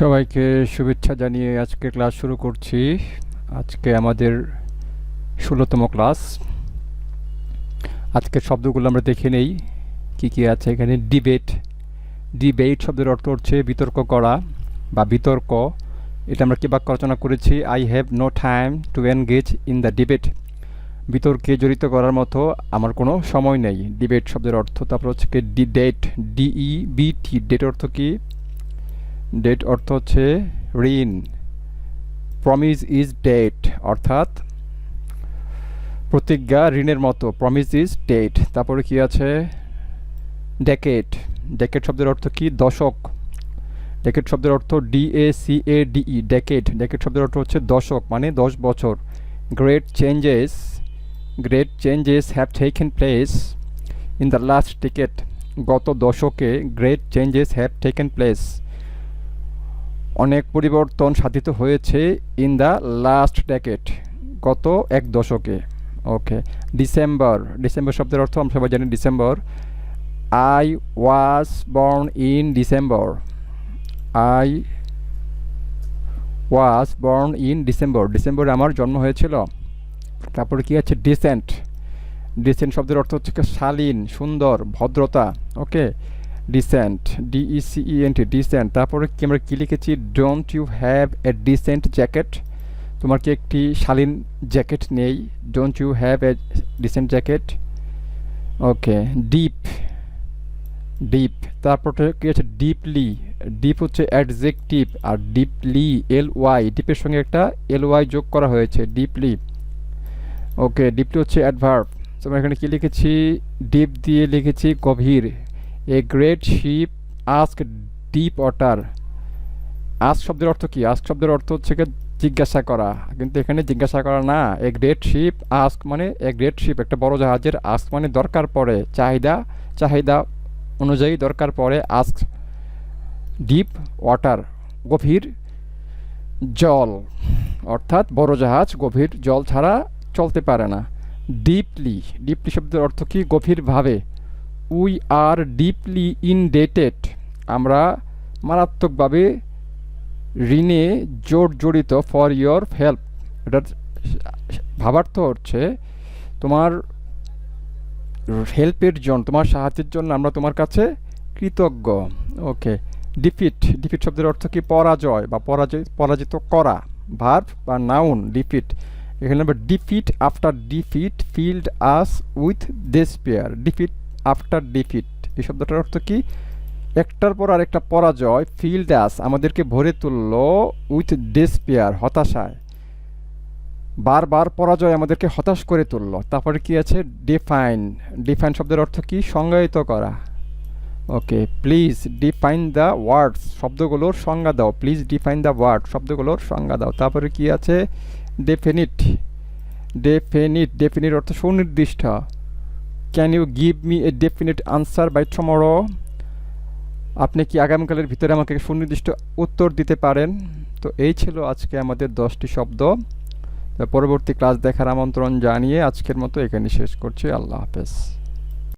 সবাইকে শুভেচ্ছা জানিয়ে আজকে ক্লাস শুরু করছি। আজকে আমাদের 16তম ক্লাস। আজকের শব্দগুলো আমরা দেখে নেই কি কি আছে এখানে। ডিবেট শব্দের অর্থ হচ্ছে বিতর্ক করা বা বিতর্ক। এটা আমরা কি বাক্য রচনা করেছি, I have no time to engage in the debate. বিতর্কে জড়িত করার মতো আমার কোনো সময় নেই, ডিবেট শব্দের অর্থ। তারপর হচ্ছে কি ডিইবিটি, ডেট অর্থ কি? ডেট অর্থ হচ্ছে ঋণ। প্রমিস ইজ ডেট অর্থাৎ প্রতিজ্ঞা ঋণের মতো, প্রমিস ইজ ডেট। তারপরে কি আছে? ডেকেড শব্দের অর্থ কি? দশক। ডেকেড শব্দের অর্থ DACADE, ডেকেড শব্দের অর্থ হচ্ছে দশক, মানে 10 বছর। Great changes have taken place in the last decade. গত দশকে great changes have taken place, অনেক পরিবর্তন সাধিত হয়েছে ইন দ্য লাস্ট ডেকেড, গত এক দশকে। ওকে। ডিসেম্বর শব্দের অর্থ আমরা সবাই জানি December. I was born in December, ডিসেম্বরে আমার জন্ম হয়েছিল। তারপরে কি আছে? ডিসেন্ট শব্দের অর্থ হচ্ছে শালীন, সুন্দর, ভদ্রতা। Okay, decent, DECENT, decent. তারপরে কি আমরা কি লিখেছি? Don't you have a decent jacket? তোমার কি একটি শালীন জ্যাকেট নেই? Don't you have a decent jacket. Okay. Deep. তারপরে কি আছে? ডিপ হচ্ছে অ্যাডজেক্টিভ, আর ডিপলি LY, ডিপের সঙ্গে একটা LY যোগ করা হয়েছে, ডিপলি। ওকে, ডিপলি হচ্ছে অ্যাডভার্ব। তোমরা এখানে কি লিখেছি? ডিপ দিয়ে লিখেছি গভীর। A great ship ask deep water. Ask শব্দের অর্থ কি? আস্ক শব্দের অর্থ হচ্ছে জিজ্ঞাসা করা, কিন্তু এখানে জিজ্ঞাসা করা না। এ গ্রেট শিপ আস্ক মানে এ গ্রেট শিপ, একটা বড় জাহাজের। আস্ক মানে দরকার পড়ে, চাহিদা অনুযায়ী দরকার পড়ে। আস্ক ডিপ ওয়াটার, গভীর জল, অর্থাৎ বড় জাহাজ গভীর জল ছাড়া চলতে পারে না। ডিপলি শব্দের অর্থ কি? গভীরভাবে। উই আর ডিপলি ইনডেটেড, আমরা মারাত্মকভাবে ঋণে জড়িত। ফর ইয়োর হেল্প, এটার ভাবার্থ হচ্ছে তোমার হেল্পের জন্য, তোমার সাহায্যের জন্য আমরা তোমার কাছে কৃতজ্ঞ। ওকে। ডিফিট শব্দের অর্থ কি? পরাজয় বা পরাজিত করা, ভার্ব বা নাউন। ডিফিট, এখানে আমরা defeat after defeat field us with despair. Defeat after defeat, এই শব্দটার অর্থ কি? একটার পর আরেকটা পরাজয়, ফিল্ড আস আমাদেরকে ভরে তুলল, উইথ ডেসপেয়ার হতাশায়। বারবার পরাজয় আমাদেরকে হতাশ করে তুলল। তারপরে কি আছে? ডিফাইন শব্দের অর্থ কি? সংজ্ঞায়িত করা। Okay. Please define the words, শব্দগুলোর সংজ্ঞা দাও। প্লিজ ডিফাইন দ্য ওয়ার্ড, শব্দগুলোর সংজ্ঞা দাও। তারপরে কি আছে? ডেফিনিট অর্থ সুনির্দিষ্ট। Can you give me a definite answer by tomorrow? আপনি কি আগামীকালের ভিতরে আমাকে সুনির্দিষ্ট উত্তর দিতে পারেন? তো এই ছিল আজকে আমাদের 10টি শব্দ। পরবর্তী ক্লাস দেখার আমন্ত্রণ জানিয়ে আজকের মতো এখানে শেষ করছি। আল্লাহ হাফেজ।